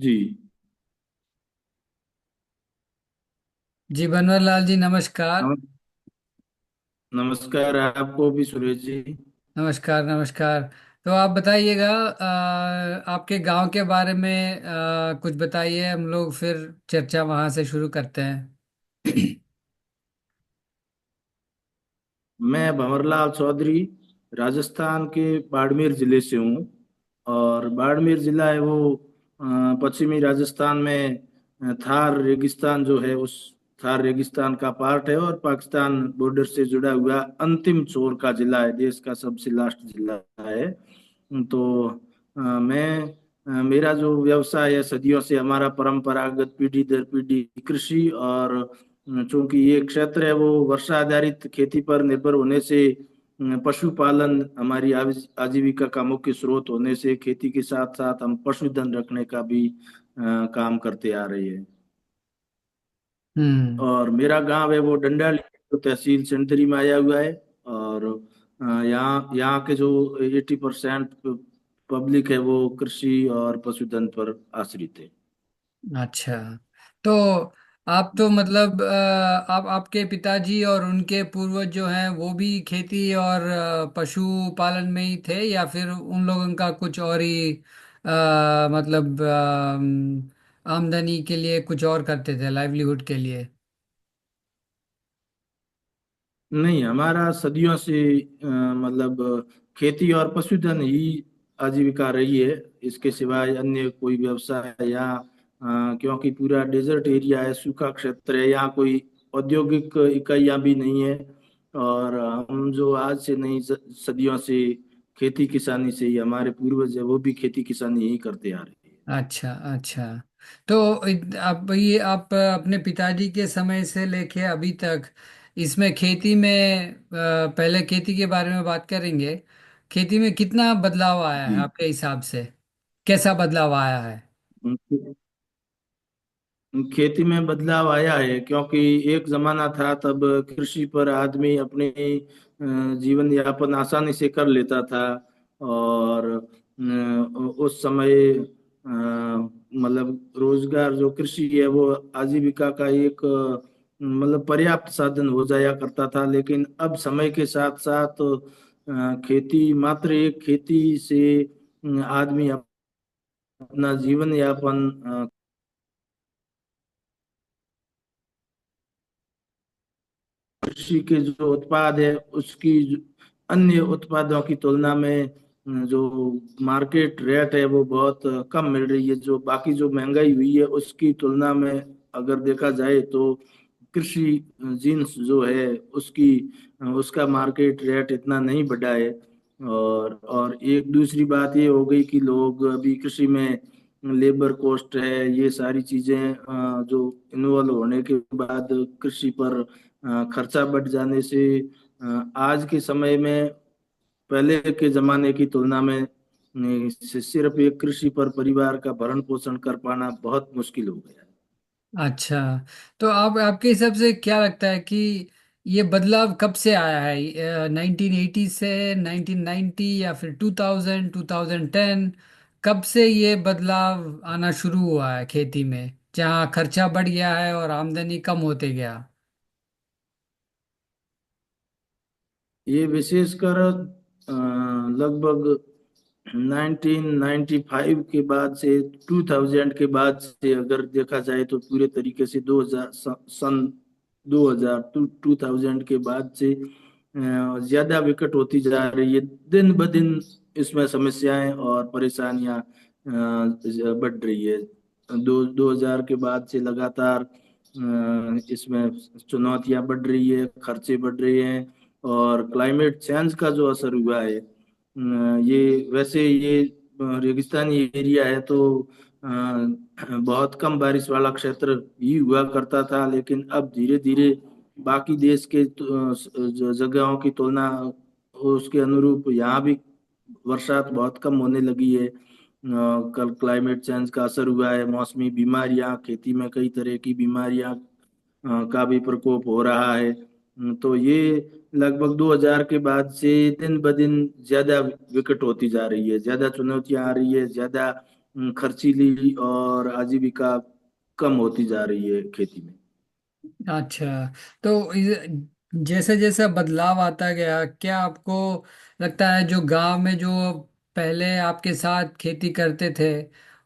जी। जी बनवारीलाल जी नमस्कार। नम- नमस्कार आपको भी सुरेश जी। नमस्कार नमस्कार। तो आप बताइएगा, आपके गांव के बारे में कुछ बताइए, हम लोग फिर चर्चा वहां से शुरू करते हैं। मैं भंवरलाल चौधरी राजस्थान के बाड़मेर जिले से हूँ। और बाड़मेर जिला है वो पश्चिमी राजस्थान में थार रेगिस्तान जो है उस थार रेगिस्तान का पार्ट है और पाकिस्तान बॉर्डर से जुड़ा हुआ अंतिम छोर का जिला है, देश का सबसे लास्ट जिला है। तो मेरा जो व्यवसाय है सदियों से हमारा परंपरागत पीढ़ी दर पीढ़ी कृषि और चूंकि ये क्षेत्र है वो वर्षा आधारित खेती पर निर्भर होने से पशुपालन हमारी आजीविका का मुख्य स्रोत होने से खेती के साथ साथ हम पशुधन रखने का भी काम करते आ रहे हैं। हम्म। और मेरा गांव है वो डंडाली, तो तहसील चंदरी में आया हुआ है। और यहाँ यहाँ के जो 80% पब्लिक है वो कृषि और पशुधन पर आश्रित है। अच्छा। तो आप तो मतलब आप आपके पिताजी और उनके पूर्वज जो हैं वो भी खेती और पशुपालन में ही थे, या फिर उन लोगों का कुछ और ही मतलब आमदनी के लिए कुछ और करते थे, लाइवलीहुड के लिए? नहीं, हमारा सदियों से मतलब खेती और पशुधन ही आजीविका रही है। इसके सिवाय अन्य कोई व्यवसाय यहाँ क्योंकि पूरा डेजर्ट एरिया है, सूखा क्षेत्र है, यहाँ कोई औद्योगिक इकाइयाँ भी नहीं है। और हम जो आज से नहीं सदियों से खेती किसानी से ही हमारे पूर्वज है वो भी खेती किसानी ही करते आ रहे हैं। अच्छा अच्छा। तो आप ये आप अपने पिताजी के समय से लेके अभी तक इसमें खेती में पहले खेती के बारे में बात करेंगे। खेती में कितना बदलाव आया है जी। आपके हिसाब से? कैसा बदलाव आया है? खेती में बदलाव आया है क्योंकि एक जमाना था तब कृषि पर आदमी अपने जीवन यापन आसानी से कर लेता था। और उस समय मतलब रोजगार जो कृषि है वो आजीविका का एक मतलब पर्याप्त साधन हो जाया करता था। लेकिन अब समय के साथ साथ खेती मात्र एक खेती से आदमी अपना जीवन यापन कृषि के जो उत्पाद है उसकी अन्य उत्पादों की तुलना में जो मार्केट रेट है वो बहुत कम मिल रही है। जो बाकी जो महंगाई हुई है उसकी तुलना में अगर देखा जाए तो कृषि जीन्स जो है उसकी उसका मार्केट रेट इतना नहीं बढ़ा है। और एक दूसरी बात ये हो गई कि लोग अभी कृषि में लेबर कॉस्ट है ये सारी चीजें जो इन्वॉल्व होने के बाद कृषि पर खर्चा बढ़ जाने से आज के समय में पहले के जमाने की तुलना में सिर्फ एक कृषि पर परिवार का भरण पोषण कर पाना बहुत मुश्किल हो गया है। अच्छा। तो आप आपके हिसाब से क्या लगता है कि ये बदलाव कब से आया है? 1980 से, 1990, या फिर 2000, 2010? कब से ये बदलाव आना शुरू हुआ है खेती में, जहाँ खर्चा बढ़ गया है और आमदनी कम होते गया? ये विशेषकर लगभग 1995 के बाद से 2000 के बाद से अगर देखा जाए तो पूरे तरीके से 2000 सन 2000 2000 के बाद से ज्यादा विकट होती जा रही है। दिन ब दिन इसमें समस्याएं और परेशानियां बढ़ रही है। 2000 के बाद से लगातार इसमें चुनौतियां बढ़ रही है, खर्चे बढ़ रहे हैं। और क्लाइमेट चेंज का जो असर हुआ है ये वैसे ये रेगिस्तानी एरिया है तो बहुत कम बारिश वाला क्षेत्र ही हुआ करता था। लेकिन अब धीरे धीरे बाकी देश के जगहों की तुलना उसके अनुरूप यहाँ भी बरसात बहुत कम होने लगी है। कल क्लाइमेट चेंज का असर हुआ है, मौसमी बीमारियां, खेती में कई तरह की बीमारियां का भी प्रकोप हो रहा है। तो ये लगभग 2000 के बाद से दिन ब दिन ज्यादा विकट होती जा रही है, ज्यादा चुनौतियां आ रही है, ज्यादा खर्चीली और आजीविका कम होती जा रही है खेती में। अच्छा, तो जैसे जैसे बदलाव आता गया, क्या आपको लगता है जो गांव में जो पहले आपके साथ खेती करते थे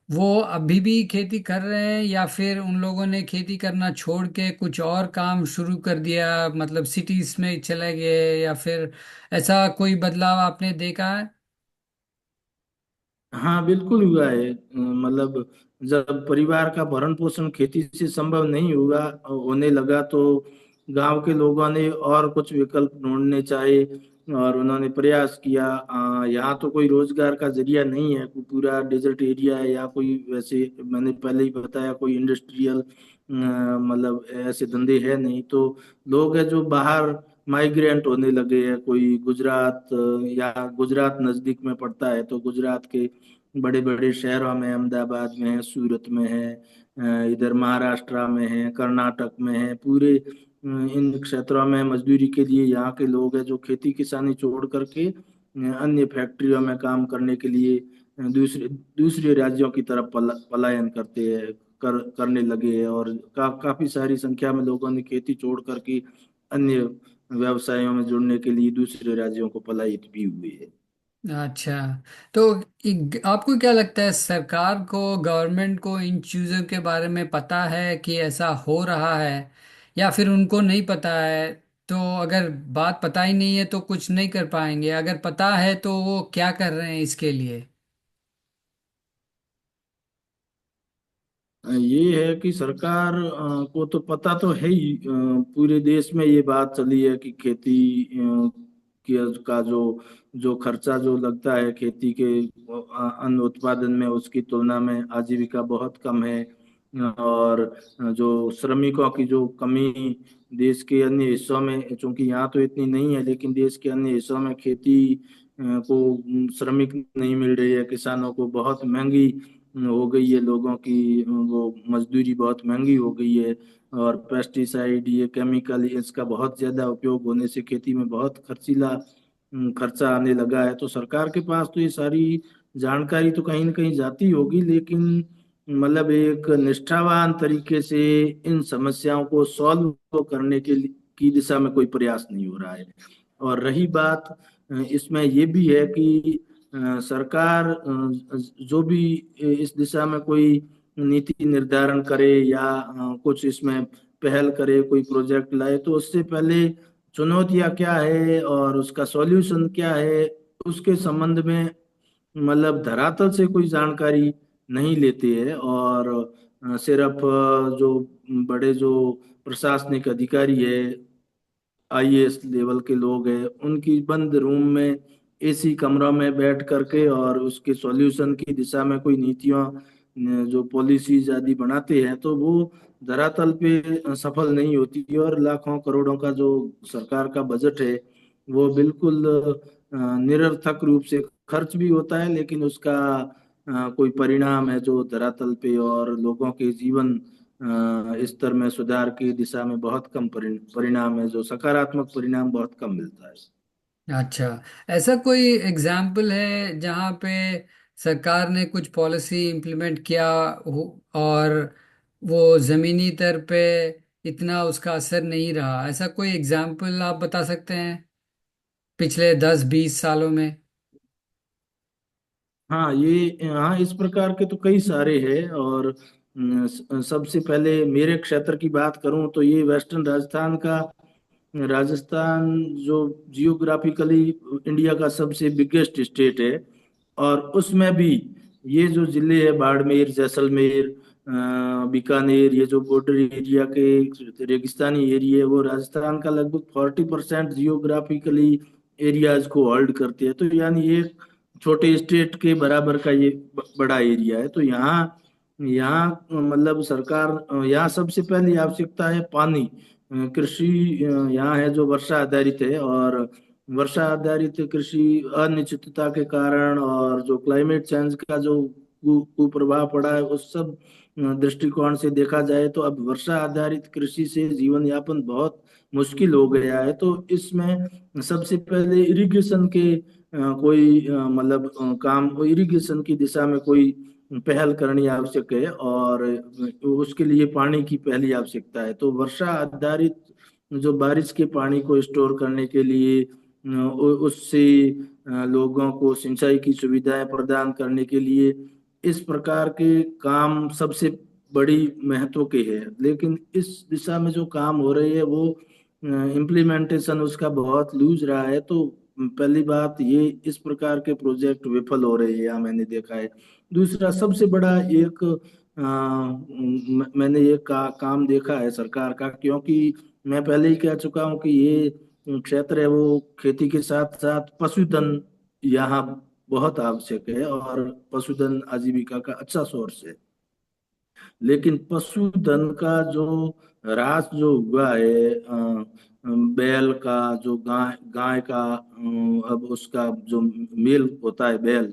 वो अभी भी खेती कर रहे हैं, या फिर उन लोगों ने खेती करना छोड़ के कुछ और काम शुरू कर दिया, मतलब सिटीज में चले गए, या फिर ऐसा कोई बदलाव आपने देखा है? हाँ बिल्कुल हुआ है। मतलब जब परिवार का भरण पोषण खेती से संभव नहीं हुआ होने लगा तो गांव के लोगों ने और कुछ विकल्प ढूंढने चाहे और उन्होंने प्रयास किया। यहाँ तो कोई रोजगार का जरिया नहीं है, कोई पूरा डेजर्ट एरिया है या कोई वैसे मैंने पहले ही बताया कोई इंडस्ट्रियल मतलब ऐसे धंधे है नहीं। तो लोग है जो बाहर माइग्रेंट होने लगे हैं। कोई गुजरात या गुजरात नजदीक में पड़ता है तो गुजरात के बड़े बड़े शहरों में, अहमदाबाद में है, सूरत में है, इधर महाराष्ट्र में है, कर्नाटक में है, पूरे इन क्षेत्रों में मजदूरी के लिए यहाँ के लोग हैं जो खेती किसानी छोड़ करके अन्य फैक्ट्रियों में काम करने के लिए दूसरे दूसरे राज्यों की तरफ पलायन करते हैं, करने लगे हैं। और काफी सारी संख्या में लोगों ने खेती छोड़ करके अन्य व्यवसायों में जुड़ने के लिए दूसरे राज्यों को पलायित भी हुए हैं। अच्छा, तो आपको क्या लगता है, सरकार को, गवर्नमेंट को इन चीज़ों के बारे में पता है कि ऐसा हो रहा है, या फिर उनको नहीं पता है? तो अगर बात पता ही नहीं है तो कुछ नहीं कर पाएंगे, अगर पता है तो वो क्या कर रहे हैं इसके लिए? ये है कि सरकार को तो पता तो है ही। पूरे देश में ये बात चली है कि खेती का जो जो खर्चा जो लगता है खेती के अन्न उत्पादन में उसकी तुलना में आजीविका बहुत कम है। और जो श्रमिकों की जो कमी देश के अन्य हिस्सों में, चूंकि यहाँ तो इतनी नहीं है लेकिन देश के अन्य हिस्सों में खेती को श्रमिक नहीं मिल रही है, किसानों को बहुत महंगी हो गई है, लोगों की वो मजदूरी बहुत महंगी हो गई है। और पेस्टिसाइड ये केमिकल इसका बहुत ज्यादा उपयोग होने से खेती में बहुत खर्चीला खर्चा आने लगा है। तो सरकार के पास तो ये सारी जानकारी तो कहीं ना कहीं जाती होगी, लेकिन मतलब एक निष्ठावान तरीके से इन समस्याओं को सॉल्व करने की दिशा में कोई प्रयास नहीं हो रहा है। और रही बात इसमें ये भी है कि सरकार जो भी इस दिशा में कोई नीति निर्धारण करे या कुछ इसमें पहल करे, कोई प्रोजेक्ट लाए, तो उससे पहले चुनौतियां क्या है और उसका सॉल्यूशन क्या है उसके संबंध में मतलब धरातल से कोई जानकारी नहीं लेते हैं। और सिर्फ जो बड़े जो प्रशासनिक अधिकारी है, आईएएस लेवल के लोग हैं, उनकी बंद रूम में एसी कमरों में बैठ करके और उसके सॉल्यूशन की दिशा में कोई नीतियां जो पॉलिसीज आदि बनाते हैं तो वो धरातल पे सफल नहीं होती। और लाखों करोड़ों का जो सरकार का बजट है वो बिल्कुल निरर्थक रूप से खर्च भी होता है, लेकिन उसका कोई परिणाम है जो धरातल पे और लोगों के जीवन स्तर में सुधार की दिशा में बहुत कम परिणाम है, जो सकारात्मक परिणाम बहुत कम मिलता है। अच्छा, ऐसा कोई एग्जाम्पल है जहाँ पे सरकार ने कुछ पॉलिसी इम्प्लीमेंट किया और वो जमीनी स्तर पे इतना उसका असर नहीं रहा? ऐसा कोई एग्जाम्पल आप बता सकते हैं पिछले 10-20 सालों में? हाँ ये हाँ इस प्रकार के तो कई सारे हैं। और सबसे पहले मेरे क्षेत्र की बात करूं तो ये वेस्टर्न राजस्थान का, राजस्थान जो जियोग्राफिकली इंडिया का सबसे बिगेस्ट स्टेट है। और उसमें भी ये जो जिले है बाड़मेर, जैसलमेर, बीकानेर, ये जो बॉर्डर एरिया के रेगिस्तानी एरिया है वो राजस्थान का लगभग 40% जियोग्राफिकली एरियाज को होल्ड करते हैं। तो यानी ये छोटे स्टेट के बराबर का ये बड़ा एरिया है। तो यहाँ यहाँ मतलब सरकार यहाँ सबसे पहली आवश्यकता है पानी। कृषि यहाँ है जो वर्षा आधारित है। और वर्षा आधारित कृषि अनिश्चितता के कारण और जो क्लाइमेट चेंज का जो कुप्रभाव पड़ा है उस सब दृष्टिकोण से देखा जाए तो अब वर्षा आधारित कृषि से जीवन यापन बहुत मुश्किल हो गया है। तो इसमें सबसे पहले इरिगेशन के कोई मतलब काम इरिगेशन की दिशा में कोई पहल करनी आवश्यक है, और उसके लिए पानी की पहली आवश्यकता है। तो वर्षा आधारित जो बारिश के पानी को स्टोर करने के लिए उससे लोगों को सिंचाई की सुविधाएं प्रदान करने के लिए इस प्रकार के काम सबसे बड़ी महत्व के है। लेकिन इस दिशा में जो काम हो रही है वो इम्प्लीमेंटेशन उसका बहुत लूज रहा है। तो पहली बात ये, इस प्रकार के प्रोजेक्ट विफल हो रहे हैं, यहाँ मैंने देखा है। दूसरा सबसे बड़ा एक मैंने एक काम देखा है सरकार का, क्योंकि मैं पहले ही कह चुका हूँ कि ये क्षेत्र है वो खेती के साथ साथ पशुधन यहाँ बहुत आवश्यक है, और पशुधन आजीविका का अच्छा सोर्स है। लेकिन पशुधन का जो ह्रास जो हुआ है, बैल का, जो गाय गाय का, अब उसका जो मेल होता है बैल,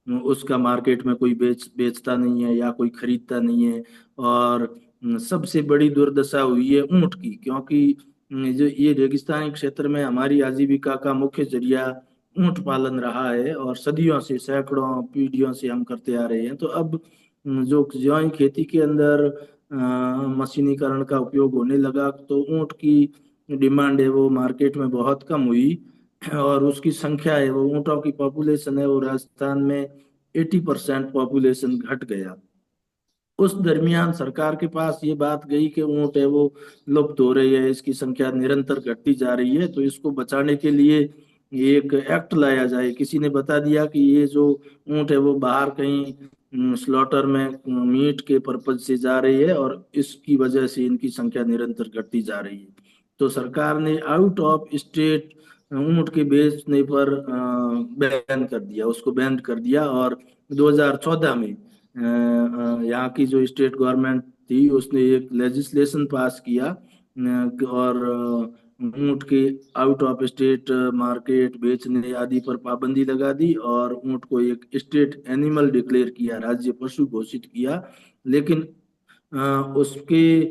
उसका मार्केट में कोई बेचता नहीं है या कोई खरीदता नहीं है। और सबसे बड़ी दुर्दशा हुई है ऊंट की, क्योंकि जो ये रेगिस्तानी क्षेत्र में हमारी आजीविका का मुख्य जरिया ऊंट पालन रहा है, और सदियों से, सैकड़ों पीढ़ियों से हम करते आ रहे हैं। तो अब जो ज्यों ही खेती के अंदर मशीनीकरण का उपयोग होने लगा, तो ऊंट की डिमांड है वो मार्केट में बहुत कम हुई, और उसकी संख्या है वो, ऊंटों की पॉपुलेशन है वो राजस्थान में 80% पॉपुलेशन घट गया। उस दरमियान सरकार के पास ये बात गई कि ऊंट है वो लुप्त हो रही है, इसकी संख्या निरंतर घटती जा रही है, तो इसको बचाने के लिए एक एक्ट लाया जाए। किसी ने बता दिया कि ये जो ऊंट है वो बाहर कहीं स्लॉटर में मीट के पर्पज से जा रही है, और इसकी वजह से इनकी संख्या निरंतर घटती जा रही है। तो सरकार ने आउट ऑफ स्टेट ऊंट के बेचने पर बैन कर दिया, उसको बैन कर दिया। और 2014 में यहाँ की जो स्टेट गवर्नमेंट थी उसने एक लेजिस्लेशन पास किया, और ऊंट के आउट ऑफ स्टेट मार्केट बेचने आदि पर पाबंदी लगा दी, और ऊंट को एक स्टेट एनिमल डिक्लेयर किया, राज्य पशु घोषित किया। लेकिन अ, उसके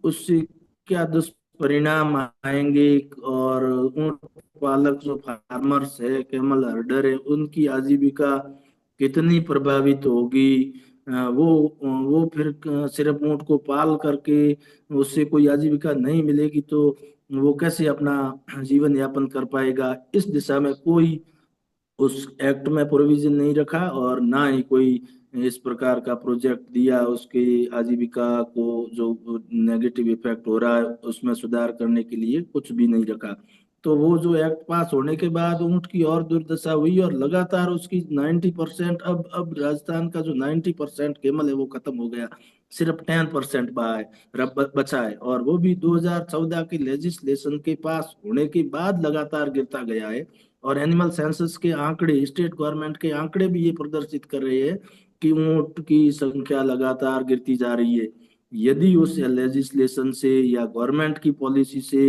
उससे क्या दुष्परिणाम आएंगे, और ऊंट पालक जो फार्मर्स है, कैमल हर्डर है, उनकी आजीविका कितनी प्रभावित होगी। वो फिर सिर्फ ऊंट को पाल करके उससे कोई आजीविका नहीं मिलेगी, तो वो कैसे अपना जीवन यापन कर पाएगा। इस दिशा में कोई उस एक्ट में प्रोविजन नहीं रखा, और ना ही कोई इस प्रकार का प्रोजेक्ट दिया उसके आजीविका को जो नेगेटिव इफेक्ट हो रहा है उसमें सुधार करने के लिए कुछ भी नहीं रखा। तो वो जो एक्ट पास होने के बाद ऊंट की और दुर्दशा हुई, और लगातार उसकी 90%, अब राजस्थान का जो 90% केमल है वो खत्म हो गया। सिर्फ 10% बचा है, और वो भी 2014 के लेजिस्लेशन के पास होने के बाद लगातार गिरता गया है। और एनिमल सेंसस के आंकड़े, स्टेट गवर्नमेंट के आंकड़े भी ये प्रदर्शित कर रहे हैं कि ऊंट की संख्या लगातार गिरती जा रही है। यदि उस लेजिस्लेशन से या गवर्नमेंट की पॉलिसी से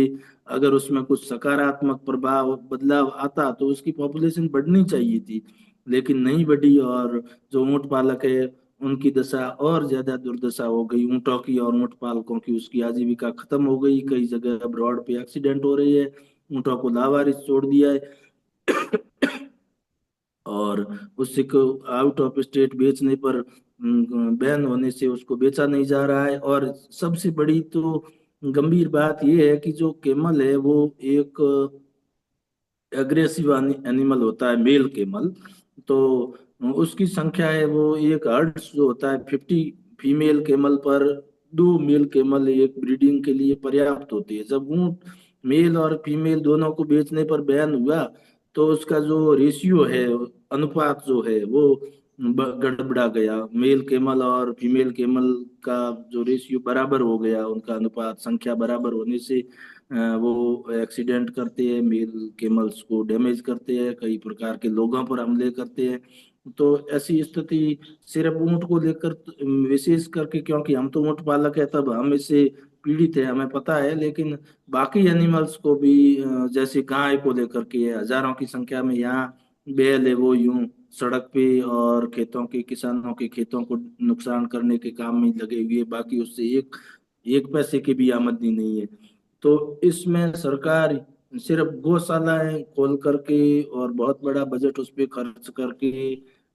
अगर उसमें कुछ सकारात्मक प्रभाव बदलाव आता तो उसकी पॉपुलेशन बढ़नी चाहिए थी, लेकिन नहीं बढ़ी। और जो ऊंट पालक है उनकी दशा और ज्यादा दुर्दशा हो गई, ऊंटों की और ऊंट पालकों की, उसकी आजीविका खत्म हो गई। कई जगह अब रोड पे एक्सीडेंट हो रही है, ऊंटों को लावारिस छोड़ दिया है। और उससे को आउट ऑफ स्टेट बेचने पर बैन होने से उसको बेचा नहीं जा रहा है। और सबसे बड़ी तो गंभीर बात यह है कि जो केमल है वो एक एग्रेसिव एनिमल होता है, मेल केमल। तो उसकी संख्या है वो, एक हर्ड्स जो होता है 50 फीमेल केमल पर 2 मेल केमल एक ब्रीडिंग के लिए पर्याप्त होती है। जब ऊंट मेल और फीमेल दोनों को बेचने पर बैन हुआ, तो उसका जो रेशियो है, अनुपात जो है वो गड़बड़ा गया। मेल केमल और फीमेल केमल का जो रेशियो बराबर हो गया, उनका अनुपात संख्या बराबर होने से वो एक्सीडेंट करते हैं, मेल केमल्स को डैमेज करते हैं, कई प्रकार के लोगों पर हमले करते हैं। तो ऐसी स्थिति सिर्फ ऊंट को लेकर विशेष करके, क्योंकि हम तो ऊंट पालक है तब हम इससे पीड़ित है, हमें पता है। लेकिन बाकी एनिमल्स को भी जैसे गाय को लेकर के हजारों की संख्या में यहाँ बैल है वो यूं सड़क पे और खेतों के, किसानों के खेतों को नुकसान करने के काम में लगे हुए, बाकी उससे एक एक पैसे की भी आमदनी नहीं है। तो इसमें सरकार सिर्फ गौशालाएं खोल करके और बहुत बड़ा बजट उस पे खर्च करके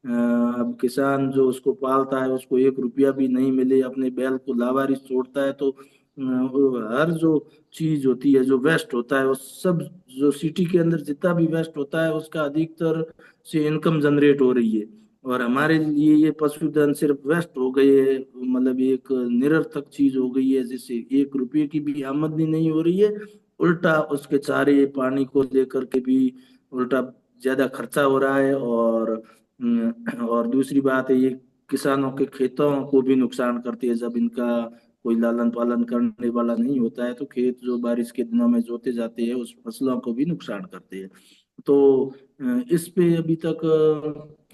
अब किसान जो उसको पालता है उसको 1 रुपया भी नहीं मिले, अपने बैल को लावारिस छोड़ता है, तो वो हर जो चीज होती है, जो वेस्ट होता है, वो सब जो सिटी के अंदर जितना भी वेस्ट होता है उसका अधिकतर से इनकम जनरेट हो रही है। और हमारे लिए ये पशुधन सिर्फ वेस्ट हो गई है, मतलब एक निरर्थक चीज हो गई है, जिससे 1 रुपये की भी आमदनी नहीं हो रही है। उल्टा उसके चारे पानी को लेकर के भी उल्टा ज्यादा खर्चा हो रहा है। और दूसरी बात है, ये किसानों के खेतों को भी नुकसान करती है। जब इनका कोई लालन पालन करने वाला नहीं होता है तो खेत जो बारिश के दिनों में जोते जाते हैं उस फसलों को भी नुकसान करते हैं। तो इस पे अभी तक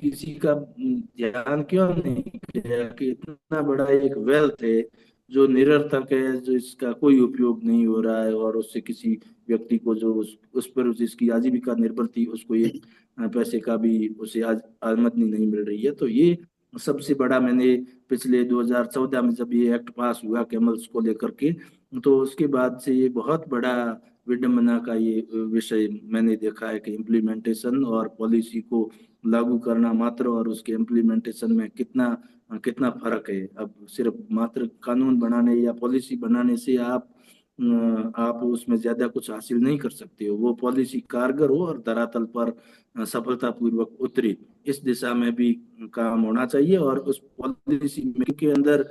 किसी का ध्यान क्यों नहीं गया कि इतना बड़ा एक वेल्थ है जो निरर्थक है, जो इसका कोई उपयोग नहीं हो रहा है, और उससे किसी व्यक्ति को जो उस पर जिसकी आजीविका निर्भर थी उसको एक पैसे का भी उसे आज आमदनी नहीं मिल रही है। तो ये सबसे बड़ा मैंने पिछले 2014 में जब ये एक्ट पास हुआ कैमल्स को लेकर के, तो उसके बाद से ये बहुत बड़ा विडंबना का ये विषय मैंने देखा है कि इम्प्लीमेंटेशन और पॉलिसी को लागू करना मात्र और उसके इम्प्लीमेंटेशन में कितना कितना फर्क है। अब सिर्फ मात्र कानून बनाने या पॉलिसी बनाने से आप उसमें ज्यादा कुछ हासिल नहीं कर सकते हो। वो पॉलिसी कारगर हो और धरातल पर सफलतापूर्वक उतरे, इस दिशा में भी काम होना चाहिए। और उस पॉलिसी मेकिंग के अंदर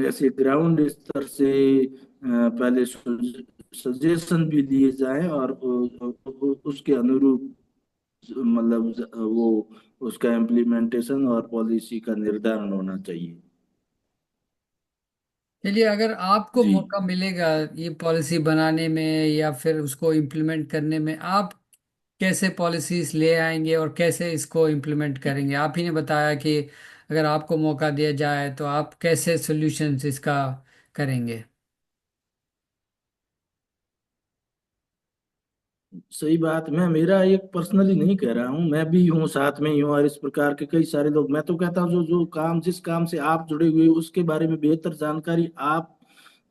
ऐसे ग्राउंड स्तर से पहले सजेशन भी दिए जाएं, और उसके अनुरूप मतलब वो उसका इम्प्लीमेंटेशन और पॉलिसी का निर्धारण होना चाहिए। चलिए, अगर आपको जी। मौका मिलेगा ये पॉलिसी बनाने में या फिर उसको इम्प्लीमेंट करने में, आप कैसे पॉलिसीज ले आएंगे और कैसे इसको इम्प्लीमेंट करेंगे? आप ही ने बताया कि अगर आपको मौका दिया जाए तो आप कैसे सॉल्यूशंस इसका करेंगे। सही बात। मैं मेरा एक पर्सनली नहीं कह रहा हूँ, मैं भी हूँ, साथ में ही हूँ, और इस प्रकार के कई सारे लोग। मैं तो कहता हूँ जो जो काम जिस काम से आप जुड़े हुए हो उसके बारे में बेहतर जानकारी आप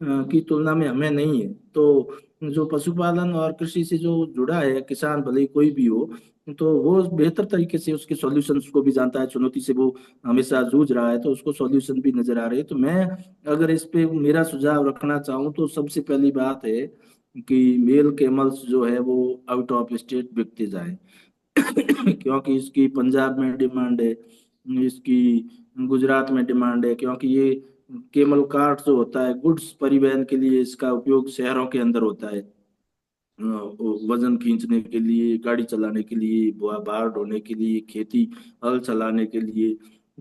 की तुलना में हमें नहीं है। तो जो पशुपालन और कृषि से जो जुड़ा है किसान, भले ही कोई भी हो, तो वो बेहतर तरीके से उसके सॉल्यूशंस को भी जानता है। चुनौती से वो हमेशा जूझ रहा है तो उसको सॉल्यूशन भी नजर आ रहे हैं। तो मैं अगर इस पे मेरा सुझाव रखना चाहूँ तो सबसे पहली बात है कि मेल कैमल्स जो है वो आउट ऑफ स्टेट बिकते जाए। क्योंकि इसकी पंजाब में डिमांड है, इसकी गुजरात में डिमांड है, क्योंकि ये केमल कार्ट जो होता है गुड्स परिवहन के लिए, इसका उपयोग शहरों के अंदर होता है। वजन खींचने के लिए, गाड़ी चलाने के लिए, भार ढोने के लिए, खेती हल चलाने के लिए।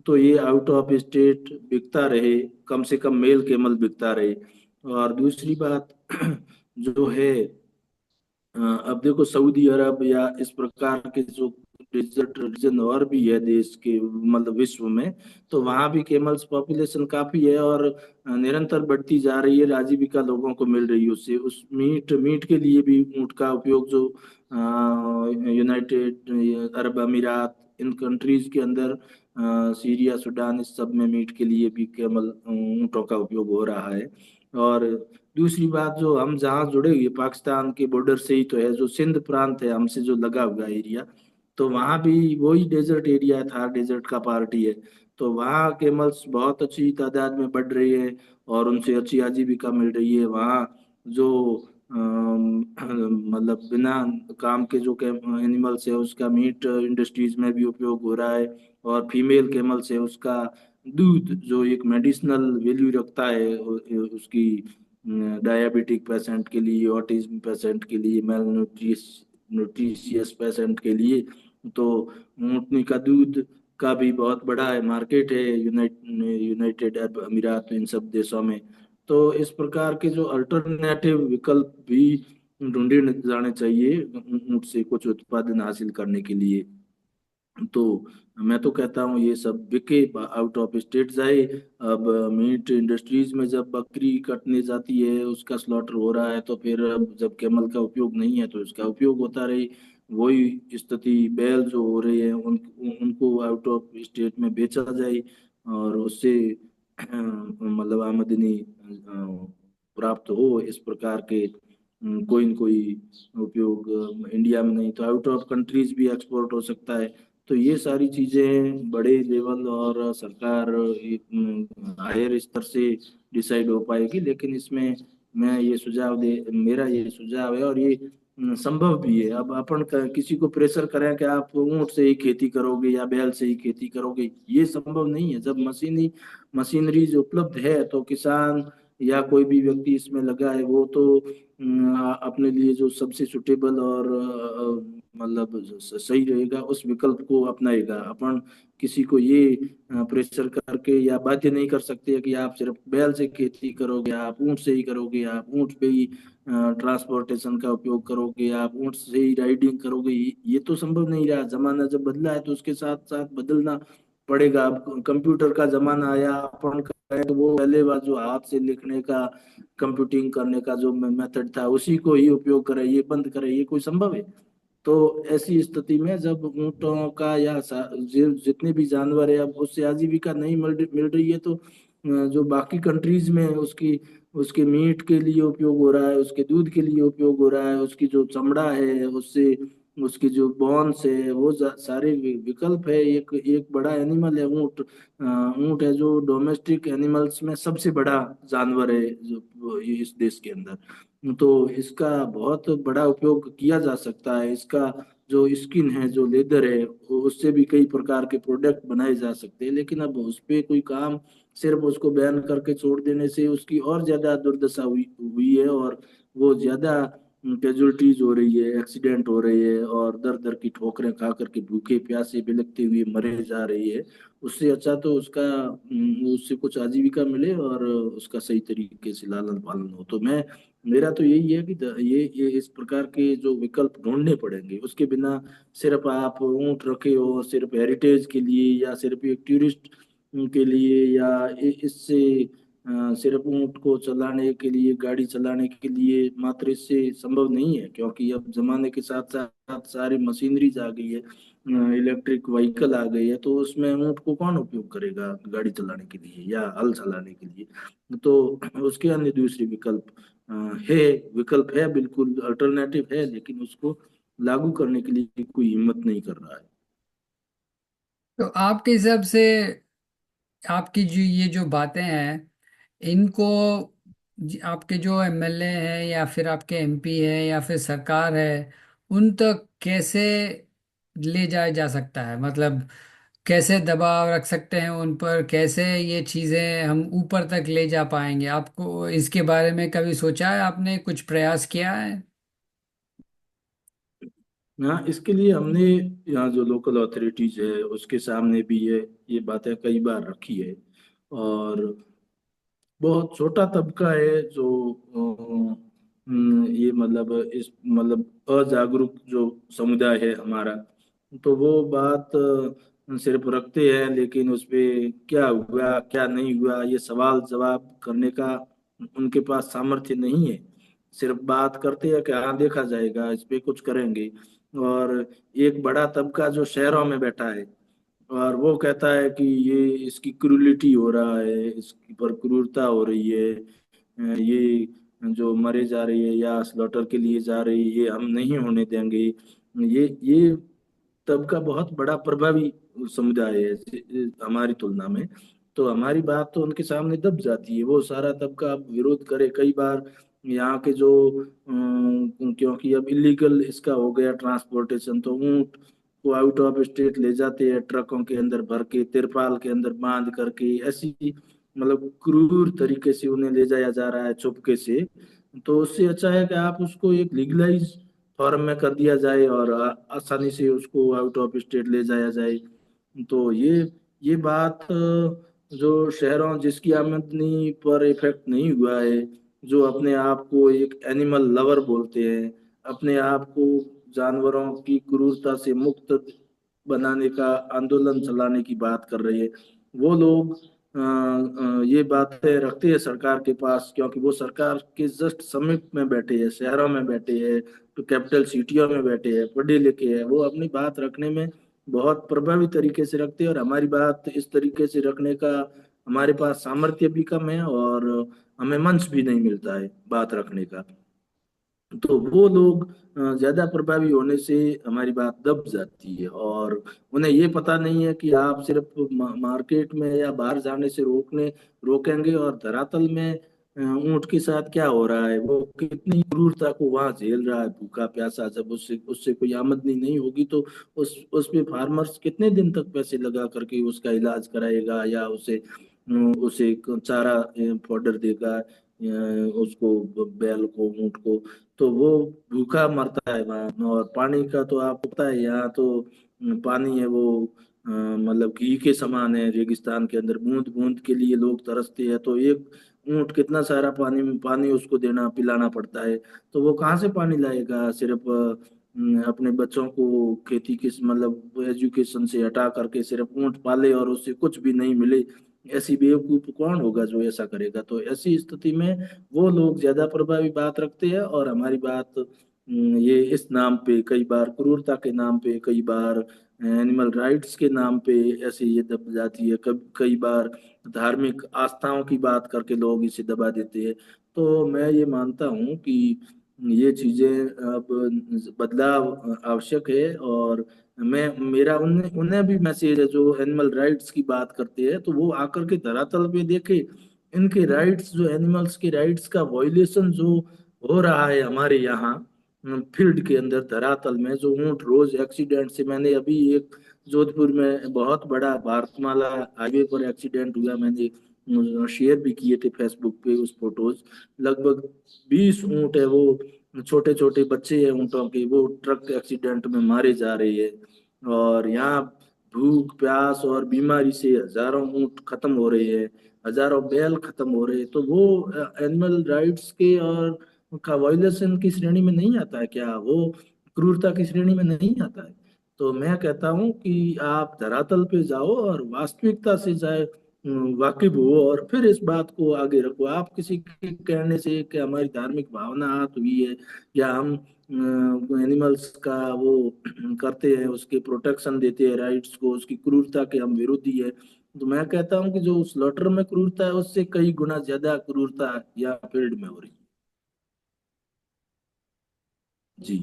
तो ये आउट ऑफ स्टेट बिकता रहे, कम से कम मेल केमल बिकता रहे। और दूसरी बात जो है, अब देखो सऊदी अरब या इस प्रकार के जो डेजर्ट रीजन और भी है देश के, मतलब विश्व में, तो वहां भी कैमल्स पॉपुलेशन काफी है और निरंतर बढ़ती जा रही है। आजीविका लोगों को मिल रही है उससे। उस मीट मीट के लिए भी ऊंट का उपयोग जो यूनाइटेड अरब अमीरात, इन कंट्रीज के अंदर, सीरिया, सूडान, इस सब में मीट के लिए भी कैमल ऊंटों का उपयोग हो रहा है। और दूसरी बात, जो हम जहाँ जुड़े हुए पाकिस्तान के बॉर्डर से ही तो है, जो सिंध प्रांत है हमसे जो लगा हुआ एरिया, तो वहाँ भी वही डेजर्ट एरिया है, थार डेजर्ट का पार्टी है। तो वहाँ कैमल्स बहुत अच्छी तादाद में बढ़ रही है और उनसे अच्छी आजीविका मिल रही है। वहाँ जो मतलब बिना काम के जो एनिमल्स है उसका मीट इंडस्ट्रीज में भी उपयोग हो रहा है। और फीमेल कैमल्स है उसका दूध जो एक मेडिसिनल वैल्यू रखता है, उसकी डायबिटिक पेशेंट के लिए, ऑटिज्म पेशेंट के लिए, मेल न्यूट्रिशियस पेशेंट के लिए। तो ऊँटनी का दूध का भी बहुत बड़ा है, मार्केट है यूनाइटेड अरब अमीरात, इन सब देशों में। तो इस प्रकार के जो अल्टरनेटिव विकल्प भी ढूंढे जाने चाहिए ऊँट से कुछ उत्पादन हासिल करने के लिए। तो मैं तो कहता हूँ ये सब बिके, आउट ऑफ स्टेट जाए। अब मीट इंडस्ट्रीज में जब बकरी कटने जाती है, उसका स्लॉटर हो रहा है, तो फिर अब जब कैमल का उपयोग नहीं है तो इसका उपयोग होता रहे। वही स्थिति बैल जो हो रही है उनको आउट ऑफ स्टेट में बेचा जाए, और उससे मतलब आमदनी प्राप्त हो। इस प्रकार के कोई न कोई उपयोग इंडिया में नहीं तो आउट ऑफ कंट्रीज भी एक्सपोर्ट हो सकता है। तो ये सारी चीजें बड़े लेवल और सरकार हायर स्तर से डिसाइड हो पाएगी। लेकिन इसमें मैं ये सुझाव दे मेरा ये सुझाव है, और ये संभव भी है। अब अपन किसी को प्रेशर करें कि आप ऊंट से ही खेती करोगे या बैल से ही खेती करोगे, ये संभव नहीं है। जब मशीनरीज उपलब्ध है तो किसान या कोई भी व्यक्ति इसमें लगा है, वो तो अपने लिए जो सबसे सुटेबल और मतलब सही रहेगा उस विकल्प को अपनाएगा। अपन किसी को ये प्रेशर करके या बाध्य नहीं कर सकते कि आप सिर्फ बैल से खेती करोगे, आप ऊंट से ही करोगे, आप ऊंट पे ही ट्रांसपोर्टेशन का उपयोग करोगे, आप ऊंट से ही राइडिंग करोगे। ये तो संभव नहीं रहा। जमाना जब बदला है तो उसके साथ साथ बदलना पड़ेगा। अब कंप्यूटर का जमाना आया, अपन कहें तो वो पहले बार जो हाथ से लिखने का, कंप्यूटिंग करने का जो मेथड था उसी को ही उपयोग करे, ये बंद करे, ये कोई संभव है? तो ऐसी स्थिति में जब ऊंटों का या जितने भी जानवर है अब उससे आजीविका नहीं मिल रही है, तो जो बाकी कंट्रीज में उसकी उसके मीट के लिए उपयोग हो रहा है, उसके दूध के लिए उपयोग हो रहा है, उसकी जो चमड़ा है उससे, उसकी जो बोन्स है, वो सारे विकल्प है। एक एक बड़ा एनिमल है ऊंट। ऊंट है जो डोमेस्टिक एनिमल्स में सबसे बड़ा जानवर है जो इस देश के अंदर। तो इसका बहुत बड़ा उपयोग किया जा सकता है। इसका जो स्किन है, जो लेदर है, उससे भी कई प्रकार के प्रोडक्ट बनाए जा सकते हैं। लेकिन अब उस पे कोई काम, सिर्फ उसको बैन करके छोड़ देने से उसकी और ज्यादा दुर्दशा हुई हुई है, और वो ज्यादा कैजुअलिटीज हो रही है, एक्सीडेंट हो रहे हैं, और दर दर की ठोकरें खा करके भूखे प्यासे बिलखते हुए मरे जा रही है। उससे अच्छा तो उससे कुछ आजीविका मिले और उसका सही तरीके से लालन पालन हो। तो मैं मेरा तो यही है कि ये इस प्रकार के जो विकल्प ढूंढने पड़ेंगे। उसके बिना सिर्फ आप ऊंट रखे हो सिर्फ हेरिटेज के लिए, या सिर्फ एक टूरिस्ट के लिए, या इससे सिर्फ ऊंट को चलाने के लिए, गाड़ी चलाने के लिए मात्र, इससे संभव नहीं है। क्योंकि अब जमाने के साथ साथ सारी मशीनरीज आ गई है, इलेक्ट्रिक व्हीकल आ गई है, तो उसमें ऊंट को कौन उपयोग करेगा गाड़ी चलाने के लिए या हल चलाने के लिए? तो उसके अन्य दूसरे विकल्प अ, है विकल्प है, बिल्कुल अल्टरनेटिव है, लेकिन उसको लागू करने के लिए कोई हिम्मत नहीं कर रहा है। तो आपके हिसाब से आपकी जो ये जो बातें हैं इनको आपके जो एमएलए हैं या फिर आपके एमपी हैं या फिर सरकार है उन तक कैसे ले जाया जा सकता है? मतलब कैसे दबाव रख सकते हैं उन पर, कैसे ये चीजें हम ऊपर तक ले जा पाएंगे? आपको इसके बारे में कभी सोचा है? आपने कुछ प्रयास किया है? हाँ, इसके लिए हमने यहाँ जो लोकल अथॉरिटीज है उसके सामने भी ये बातें कई बार रखी है। और बहुत छोटा तबका है जो ये मतलब इस मतलब अजागरूक जो समुदाय है हमारा, तो वो बात सिर्फ रखते हैं, लेकिन उस पे क्या हुआ क्या नहीं हुआ ये सवाल जवाब करने का उनके पास सामर्थ्य नहीं है। सिर्फ बात करते हैं कि हाँ देखा जाएगा, इस पे कुछ करेंगे। और एक बड़ा तबका जो शहरों में बैठा है, और वो कहता है कि ये इसकी क्रूलिटी हो रहा है, इसकी पर क्रूरता हो रही है, ये जो मरे जा रही है या स्लॉटर के लिए जा रही है ये हम नहीं होने देंगे। ये तबका बहुत बड़ा प्रभावी समुदाय है हमारी तुलना में। तो हमारी बात तो उनके सामने दब जाती है। वो सारा तबका अब विरोध करे कई बार। यहाँ के जो क्योंकि अब इलीगल इसका हो गया ट्रांसपोर्टेशन, तो ऊँट को आउट ऑफ स्टेट ले जाते हैं ट्रकों के अंदर भर के, तिरपाल के अंदर बांध करके, ऐसी मतलब क्रूर तरीके से उन्हें ले जाया जा रहा है चुपके से। तो उससे अच्छा है कि आप उसको एक लीगलाइज फॉर्म में कर दिया जाए और आसानी से उसको आउट ऑफ स्टेट ले जाया जाए। तो ये बात जो शहरों जिसकी आमदनी पर इफेक्ट नहीं हुआ है, जो अपने आप को एक एनिमल लवर बोलते हैं, अपने आप को जानवरों की क्रूरता से मुक्त बनाने का आंदोलन चलाने की बात कर रहे हैं, वो लोग ये बातें रखते हैं सरकार के पास, क्योंकि वो सरकार के जस्ट समीप में बैठे हैं, शहरों में बैठे हैं, तो कैपिटल सिटियों में बैठे हैं, पढ़े लिखे हैं, वो अपनी बात रखने में बहुत प्रभावी तरीके से रखते हैं। और हमारी बात इस तरीके से रखने का हमारे पास सामर्थ्य भी कम है, और हमें मंच भी नहीं मिलता है बात रखने का। तो वो लोग ज्यादा प्रभावी होने से हमारी बात दब जाती है, और उन्हें ये पता नहीं है कि आप सिर्फ मार्केट में या बाहर जाने से रोकेंगे, और धरातल में ऊंट के साथ क्या हो रहा है, वो कितनी क्रूरता को वहां झेल रहा है, भूखा प्यासा। जब उससे उससे कोई आमदनी नहीं होगी तो उस पे फार्मर्स कितने दिन तक पैसे लगा करके उसका इलाज कराएगा, या उसे चारा पाउडर देगा, उसको बैल को, ऊंट को। तो वो भूखा मरता है वहाँ। और पानी का तो आपको पता है, यहाँ तो पानी है वो मतलब घी के समान है। रेगिस्तान के अंदर बूंद बूंद के लिए लोग तरसते हैं, तो एक ऊंट कितना सारा पानी पानी उसको देना पिलाना पड़ता है। तो वो कहाँ से पानी लाएगा? सिर्फ अपने बच्चों को खेती के मतलब एजुकेशन से हटा करके सिर्फ ऊंट पाले और उससे कुछ भी नहीं मिले, ऐसी बेवकूफ कौन होगा जो ऐसा करेगा? तो ऐसी स्थिति में वो लोग ज्यादा प्रभावी बात रखते हैं, और हमारी बात ये इस नाम पे, कई बार क्रूरता के नाम पे, कई बार एनिमल राइट्स के नाम पे ऐसे ये दब जाती है। कई बार धार्मिक आस्थाओं की बात करके लोग इसे दबा देते हैं। तो मैं ये मानता हूँ कि ये चीजें अब बदलाव आवश्यक है। और मैं मेरा उन्हें उन्हें भी मैसेज है जो एनिमल राइट्स की बात करते हैं, तो वो आकर के धरातल पे देखे इनके राइट्स, जो एनिमल्स के राइट्स का वॉयलेशन जो हो रहा है हमारे यहाँ फील्ड के अंदर, धरातल में जो ऊंट रोज एक्सीडेंट से, मैंने अभी एक जोधपुर में बहुत बड़ा भारतमाला हाईवे पर एक्सीडेंट हुआ, मैंने शेयर भी किए थे फेसबुक पे उस फोटोज। लगभग 20 ऊंट है वो, छोटे छोटे बच्चे हैं ऊंटों के, वो ट्रक एक्सीडेंट में मारे जा रहे हैं। और यहाँ भूख प्यास और बीमारी से हजारों ऊंट खत्म हो रहे हैं, हजारों बैल खत्म हो रहे हैं। तो वो एनिमल राइट्स के और का वायलेशन की श्रेणी में नहीं आता है क्या? वो क्रूरता की श्रेणी में नहीं आता है? तो मैं कहता हूँ कि आप धरातल पे जाओ और वास्तविकता से जाए वाकिफ हो, और फिर इस बात को आगे रखो। आप किसी के कहने से कि हमारी धार्मिक भावना आहत हुई है, या हम एनिमल्स का वो करते हैं, उसके प्रोटेक्शन देते हैं राइट्स को, उसकी क्रूरता के हम विरोधी है, तो मैं कहता हूँ कि जो स्लॉटर में क्रूरता है उससे कई गुना ज्यादा क्रूरता या फील्ड में हो रही है। जी।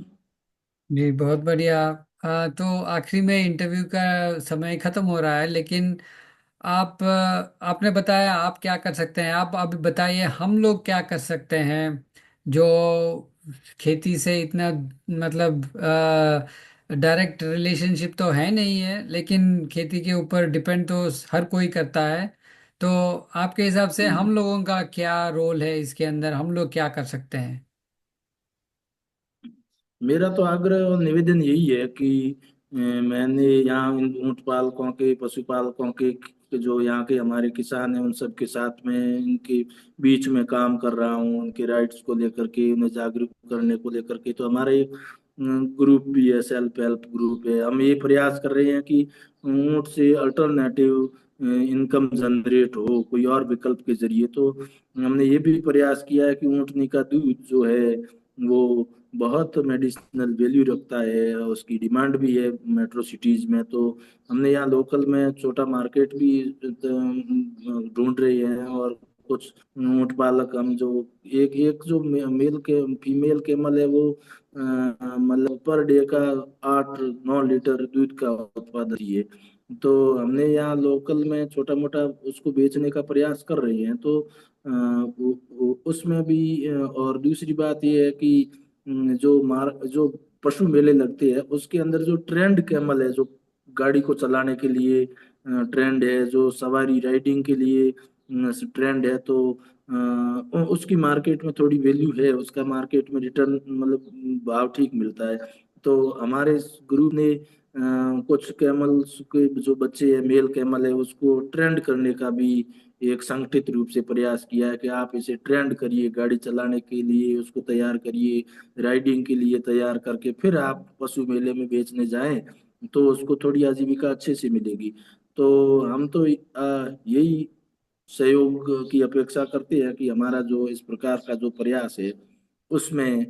जी बहुत बढ़िया। तो आखिरी में इंटरव्यू का समय खत्म हो रहा है, लेकिन आपने बताया आप क्या कर सकते हैं। आप अभी बताइए हम लोग क्या कर सकते हैं, जो खेती से इतना मतलब डायरेक्ट रिलेशनशिप तो है नहीं है, लेकिन खेती के ऊपर डिपेंड तो हर कोई करता है। तो आपके हिसाब से हम जी। लोगों का क्या रोल है इसके अंदर, हम लोग क्या कर सकते हैं? मेरा तो आग्रह और निवेदन यही है कि मैंने यहाँ इन ऊंट पालकों के, पशुपालकों के जो यहाँ के हमारे किसान हैं उन सब के साथ में, इनके बीच में काम कर रहा हूँ, उनके राइट्स को लेकर के, उन्हें जागरूक करने को लेकर के। तो हमारा एक ग्रुप भी है, सेल्फ हेल्प ग्रुप है। हम ये प्रयास कर रहे हैं कि ऊंट से अल्टरनेटिव इनकम जनरेट हो कोई और विकल्प के जरिए। तो हमने ये भी प्रयास किया है कि ऊंटनी का दूध जो है वो बहुत मेडिसिनल वैल्यू रखता है, और उसकी डिमांड भी है मेट्रो सिटीज में। तो हमने यहाँ लोकल में छोटा मार्केट भी ढूंढ रहे हैं। और कुछ ऊंट पालक हम जो एक एक जो मेल के फीमेल केमल है वो मतलब पर डे का 8-9 लीटर दूध का उत्पादन है। तो हमने यहाँ लोकल में छोटा मोटा उसको बेचने का प्रयास कर रहे हैं। तो उसमें भी और दूसरी बात ये है कि जो पशु मेले लगते हैं उसके अंदर जो ट्रेंड कैमल है, जो गाड़ी को चलाने के लिए ट्रेंड है, जो सवारी राइडिंग के लिए ट्रेंड है, तो उसकी मार्केट में थोड़ी वैल्यू है, उसका मार्केट में रिटर्न मतलब भाव ठीक मिलता है। तो हमारे इस ग्रुप ने कुछ कैमल्स के जो बच्चे हैं, मेल कैमल है, उसको ट्रेंड करने का भी एक संगठित रूप से प्रयास किया है कि आप इसे ट्रेंड करिए, गाड़ी चलाने के लिए उसको तैयार करिए, राइडिंग के लिए तैयार करके फिर आप पशु मेले में बेचने जाएं, तो उसको थोड़ी आजीविका अच्छे से मिलेगी। तो हम तो यही सहयोग की अपेक्षा करते हैं कि हमारा जो इस प्रकार का जो प्रयास है उसमें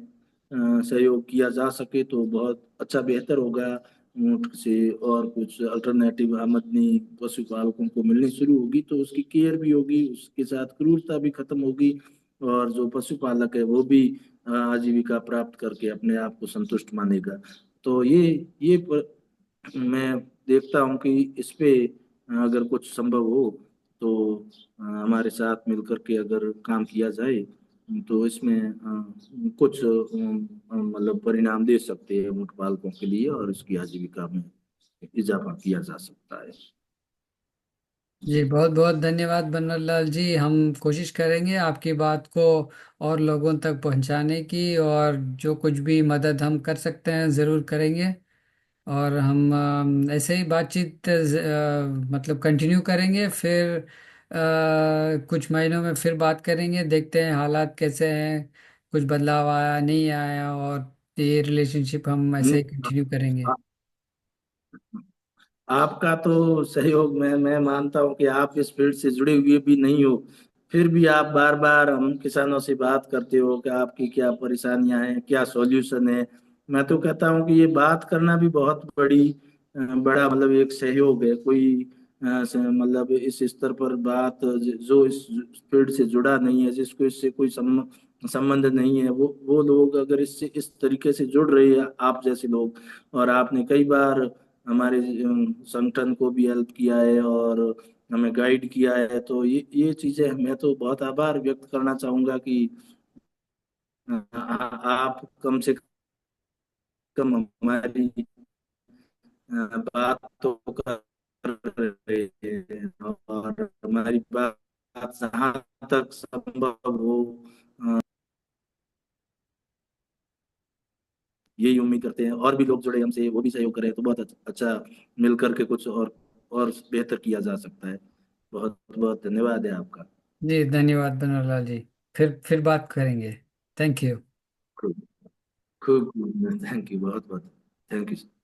सहयोग किया जा सके तो बहुत अच्छा, बेहतर होगा। ऊँट से और कुछ अल्टरनेटिव आमदनी पशुपालकों को मिलनी शुरू होगी, तो उसकी केयर भी होगी, उसके साथ क्रूरता भी खत्म होगी, और जो पशुपालक है वो भी आजीविका प्राप्त करके अपने आप को संतुष्ट मानेगा। तो मैं देखता हूँ कि इस पे अगर कुछ संभव हो तो हमारे साथ मिलकर के अगर काम किया जाए तो इसमें कुछ मतलब परिणाम दे सकते हैं ऊंट पालकों के लिए, और इसकी आजीविका में इजाफा किया जा सकता है। जी बहुत बहुत धन्यवाद बनवारीलाल जी। हम कोशिश करेंगे आपकी बात को और लोगों तक पहुंचाने की, और जो कुछ भी मदद हम कर सकते हैं ज़रूर करेंगे। और हम ऐसे ही बातचीत मतलब कंटिन्यू करेंगे। फिर कुछ महीनों में फिर बात करेंगे, देखते हैं हालात कैसे हैं, कुछ बदलाव आया नहीं आया, और ये रिलेशनशिप हम ऐसे हम्म, ही कंटिन्यू करेंगे। आपका तो सहयोग मैं मानता हूँ कि आप इस फील्ड से जुड़े हुए भी नहीं हो, फिर भी आप बार बार हम किसानों से बात करते हो कि आपकी क्या परेशानियां हैं, क्या सॉल्यूशन है। मैं तो कहता हूँ कि ये बात करना भी बहुत बड़ा मतलब एक सहयोग है। कोई मतलब इस स्तर पर बात जो इस फील्ड से जुड़ा नहीं है, जिसको इससे कोई संबंध नहीं है, वो लोग अगर इससे इस तरीके से जुड़ रहे हैं, आप जैसे लोग, और आपने कई बार हमारे संगठन को भी हेल्प किया है और हमें गाइड किया है, तो ये चीजें मैं तो बहुत आभार व्यक्त करना चाहूंगा कि आप कम से कम हमारी बात तो कर रहे हैं, और हमारी बात जहाँ तक संभव हो यही उम्मीद करते हैं, और भी लोग जुड़े हमसे, वो भी सहयोग करें तो बहुत अच्छा मिल करके कुछ और बेहतर किया जा सकता है। बहुत बहुत धन्यवाद है आपका। जी धन्यवाद बनवारीलाल जी। फिर बात करेंगे। Thank you. खूब खूब, थैंक यू, बहुत बहुत थैंक यू।